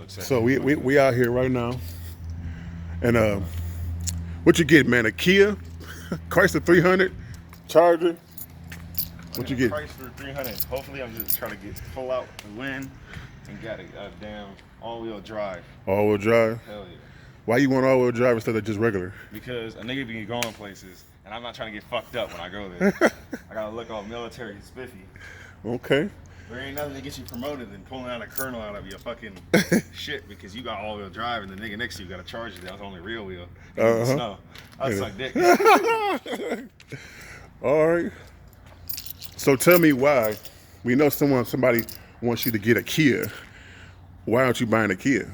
So we out here right now, and what you get, man? A Kia, Chrysler 300, Charger. What you get? Price for 300. Hopefully, I'm just trying to pull out and win, and got a damn all-wheel drive. All-wheel drive. Hell yeah. Why you want all-wheel drive instead of just regular? Because a nigga be going places, and I'm not trying to get fucked up when I go there. I gotta look all military and spiffy. Okay. There ain't nothing to get you promoted than pulling out a kernel out of your fucking shit because you got all-wheel drive and the nigga next to you got a Charger that's only real wheel. Snow. I suck dick. All right. So tell me why. We know somebody wants you to get a Kia. Why aren't you buying a Kia?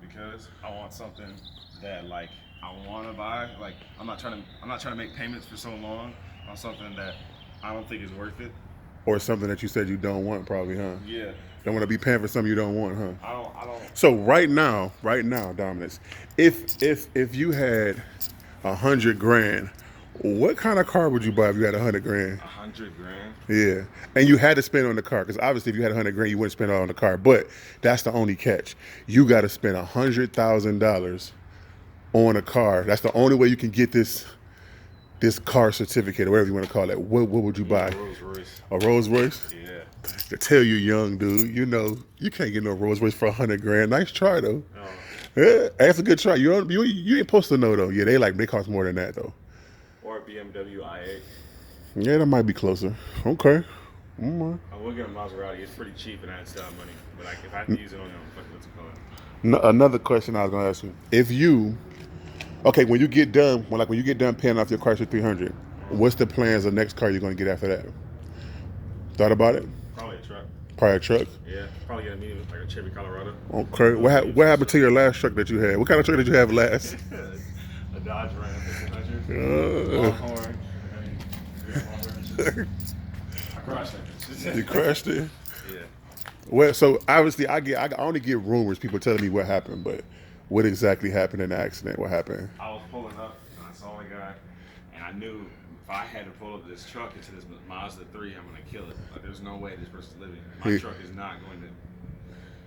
Because I want something that like I want to buy. Like I'm not trying to make payments for so long on something that I don't think is worth it. Or something that you said you don't want, probably, huh? Yeah. Don't want to be paying for something you don't want, huh? I don't. So right now, Dominus, if you had 100 grand, what kind of car would you buy if you had 100 grand? 100 grand. Yeah, and you had to spend on the car because obviously, if you had 100 grand, you wouldn't spend it all on the car. But that's the only catch. You got to spend $100,000 on a car. That's the only way you can get this car certificate or whatever you want to call it. What would you buy? A Rolls Royce. A Rolls Royce? Yeah. To tell you, young dude, you know you can't get no Rolls Royce for 100 grand. Nice try though. No. Yeah, that's a good try. You ain't supposed to know though. Yeah, they cost more than that though. Or a BMW i8. Yeah, that might be closer. Okay. Mm-hmm. I will get a Maserati. It's pretty cheap and I had to sell money. But like if I have to use it on what's it called? Another question I was gonna ask you: when you get done paying off your Chrysler 300, what's the plans of the next car you're gonna get after that? Thought about it? Probably a truck. Probably a truck. Yeah, probably get a medium like a Chevy Colorado. Okay. What happened to your last truck that you had? What kind of truck did you have last? A Dodge Ram 1500. Longhorn. I crashed it. You crashed it? Yeah. Well, so obviously I only get rumors, people telling me what happened, but what exactly happened in the accident? What happened? I was pulling up and I saw a guy, and I knew if I had to pull up this truck into this Mazda 3, I'm gonna kill it. Like there's no way this person's living. My truck is not going to.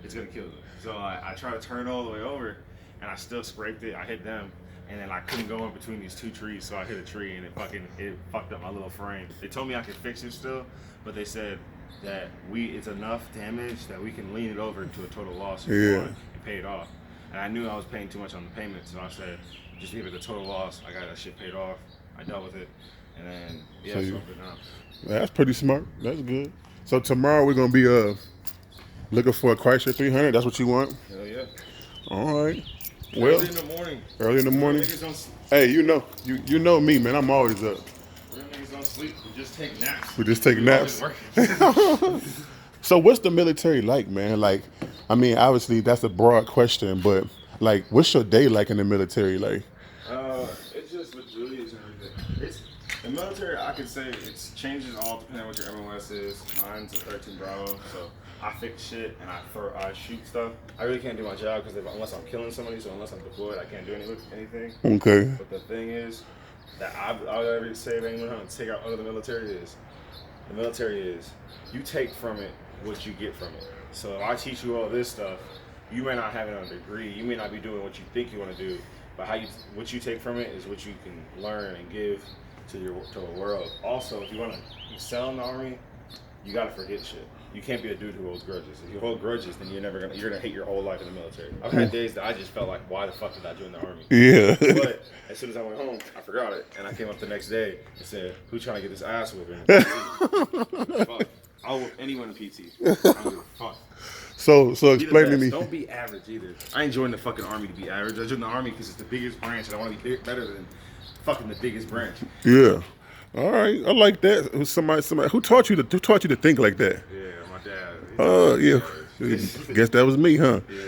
It's gonna kill them. So I tried to turn all the way over, and I still scraped it. I hit them, and then I couldn't go in between these two trees, so I hit a tree, and it fucked up my little frame. They told me I could fix it still, but they said that it's enough damage that we can lean it over to a total loss and pay it off. And I knew I was paying too much on the payment, so I said, just give it a total loss. I got that shit paid off. I dealt with it, and then That's pretty smart. That's good. So tomorrow we're gonna be looking for a Chrysler 300. That's what you want? Hell yeah. All right. Well, early in the morning. Early in the morning. Hey, you know me, man. I'm always up. Real niggas don't sleep. We just take naps. We just take naps. So what's the military like, man? Like, I mean, obviously that's a broad question, but like, what's your day like in the military? Like, it's just with duties and everything. The military, I could say it changes all depending on what your MOS is. Mine's a 13 Bravo, so I fix shit and I shoot stuff. I really can't do my job because unless I'm killing somebody, so unless I'm deployed, I can't do anything. Okay. But the thing is that I'll ever say to anyone who take out under the military is you take from it what you get from it. So if I teach you all this stuff, you may not have it on a degree. You may not be doing what you think you want to do, but what you take from it is what you can learn and give to the world. Also, if you want to excel in the Army, you got to forget shit. You can't be a dude who holds grudges. If you hold grudges, then you're gonna hate your whole life in the military. I've had days that I just felt like, why the fuck did I join the Army? Yeah. But as soon as I went home, I forgot it, and I came up the next day and said, "Who's trying to get this ass whipping?" Fuck. I'll whip anyone in PT. I don't give a fuck. So explain to me. Don't be average either. I ain't joined the fucking Army to be average. I joined the Army because it's the biggest branch, and I want to be better than fucking the biggest branch. Yeah. All right. I like that. Somebody who taught you to think like that? Yeah, my dad. Yeah. Guess that was me, huh? Yeah.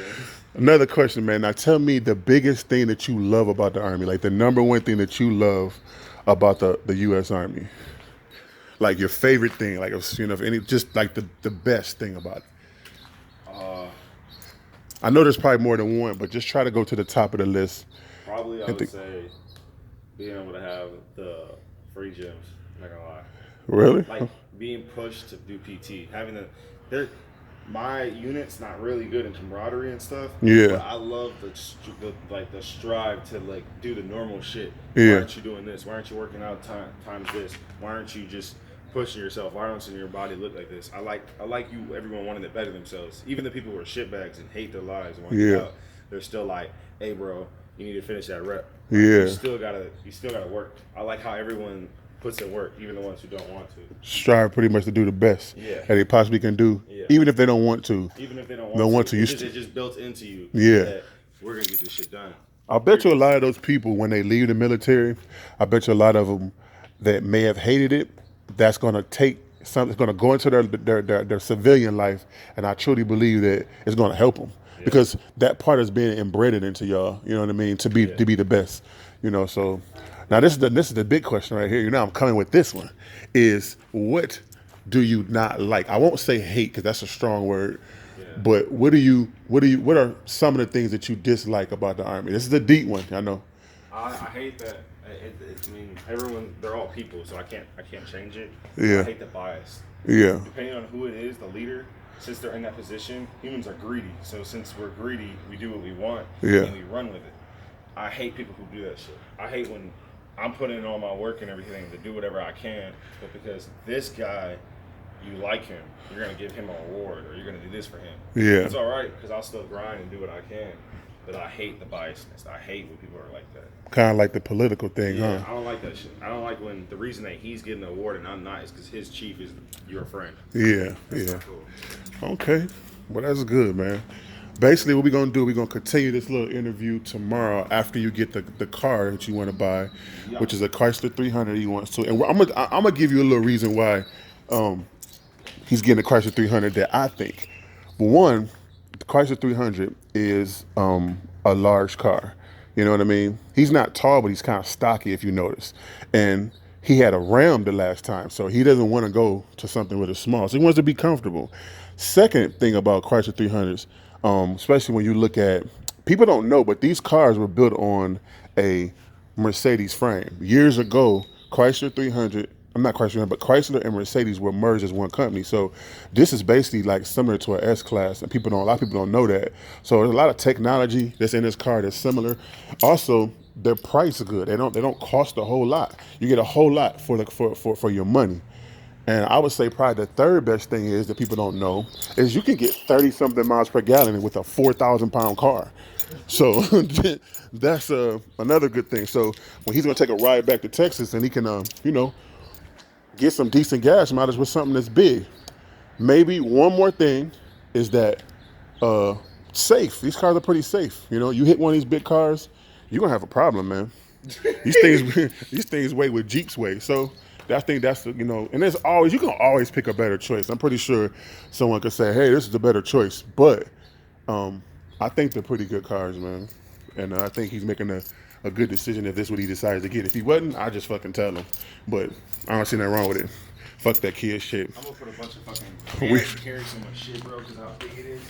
Another question, man. Now tell me the biggest thing that you love about the Army, like the number one thing that you love about the U.S. Army. Like your favorite thing, like just like the best thing about it. I know there's probably more than one, but just try to go to the top of the list. Probably I would say being able to have the free gyms. I'm not gonna lie. Really? Like being pushed to do PT, having my unit's not really good in camaraderie and stuff. Yeah. But I love the strive to like do the normal shit. Yeah. Why aren't you doing this? Why aren't you working out times this? Why aren't you just pushing yourself? Why don't your body look like this? I like you. Everyone wanting to better themselves. Even the people who are shitbags and hate their lives and want to get out, they're still like, hey, bro, you need to finish that rep. Like, Yeah. You still gotta work. I like how everyone puts in work, even the ones who don't want to. Strive pretty much to do the best that they possibly can do, even if they don't want to. Even if they don't want to. It's just built into you. Yeah. That we're gonna get this shit done. I bet you a lot of those people, when they leave the military, I bet you a lot of them that may have hated it, that's going to take something, it's going to go into their civilian life, and I truly believe that it's going to help them because that part is being embedded into y'all. You know what I mean? To be the best. You know. So now this is the big question right here. You know, I'm coming with this one. Is what do you not like? I won't say hate because that's a strong word. But what are some of the things that you dislike about the Army? This is a deep one, I know. I hate that. I mean, they're all people, so I can't change it. Yeah. I hate the bias. Yeah. Depending on who it is, the leader, since they're in that position, humans are greedy. So since we're greedy, we do what we want and we run with it. I hate people who do that shit. I hate when I'm putting in all my work and everything to do whatever I can, but because this guy, you like him, you're going to give him an award or you're going to do this for him. Yeah. It's all right because I'll still grind and do what I can, but I hate the biasness. I hate when people are like that. Kind of like the political thing, huh? I don't like that shit. I don't like when the reason that he's getting the award and I'm not is because his chief is your friend. Yeah, That's not cool. Okay. Well, that's good, man. Basically, what we're going to do, we're going to continue this little interview tomorrow after you get the car that you want to buy, which is a Chrysler 300 he wants to. And I'm gonna give you a little reason why he's getting a Chrysler 300 that I think. But one, the Chrysler 300 is a large car. You know what I mean? He's not tall, but he's kind of stocky if you notice. And he had a Ram the last time, so he doesn't want to go to something really small. So he wants to be comfortable. Second thing about Chrysler 300s, especially when you look at, people don't know, but these cars were built on a Mercedes frame. Years ago, Chrysler 300, I'm not Chrysler, but Chrysler and Mercedes were merged as one company. So this is basically like similar to an S-Class, and a lot of people don't know that. So there's a lot of technology that's in this car that's similar. Also, their price is good. They don't cost a whole lot. You get a whole lot for your money. And I would say probably the third best thing is that people don't know is you can get 30-something miles per gallon with a 4,000-pound car. So that's another good thing. So when he's going to take a ride back to Texas and he can, get some decent gas mileage with something that's big. Maybe one more thing is that safe. These cars are pretty safe. You know, you hit one of these big cars, you're going to have a problem, man. These things weigh what Jeeps weigh. So I think that's, and there's always, you can always pick a better choice. I'm pretty sure someone could say, hey, this is a better choice. But I think they're pretty good cars, man. And I think he's making a good decision if this is what he decides to get. If he wasn't, I just fucking tell him. But I don't see nothing wrong with it. Fuck that kid shit. I'm gonna put a bunch of fucking carry so much shit, bro, because how big it is.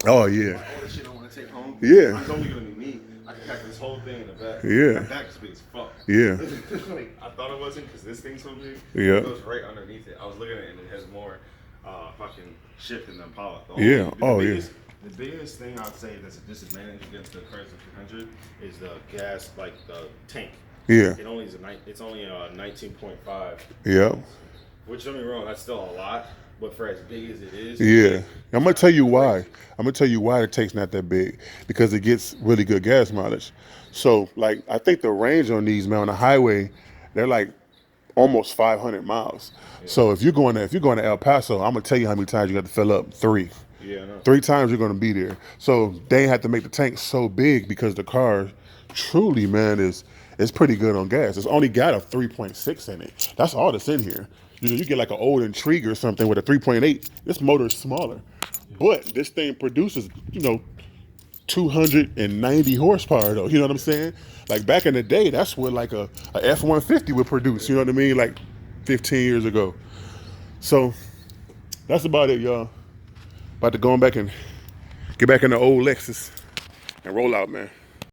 Oh, yeah. All the shit I want to take home. Yeah. It's only gonna be me. I can pack this whole thing in the back. Yeah. The back is big as fuck. Yeah. Like, I thought it wasn't because this thing's so big. Yeah. It goes right underneath it. I was looking at it and it has more fucking shit than the Impala. The biggest thing I'd say that's a disadvantage against the Chrysler 300 is the gas, like the tank. Yeah. It's only a 19.5. Yeah. Which, don't get me wrong, that's still a lot, but for as big as it is. Yeah. I'm gonna tell you why. I'm gonna tell you why the tank's not that big, because it gets really good gas mileage. So, like, I think the range on these, man, on the highway, they're like almost 500 miles. Yeah. So if you're going to El Paso, I'm gonna tell you how many times you have to fill up. 3. Yeah, I know. 3 times you're going to be there. So they had to make the tank so big because the car truly, man, is pretty good on gas. It's only got a 3.6 in it. That's all that's in here. You get like an old Intrigue or something with a 3.8. This motor is smaller. But this thing produces, 290 horsepower, though. You know what I'm saying? Like back in the day, that's what like a F-150 would produce. You know what I mean? Like 15 years ago. So that's about it, y'all. About to go back and get back in the old Lexus and roll out, man.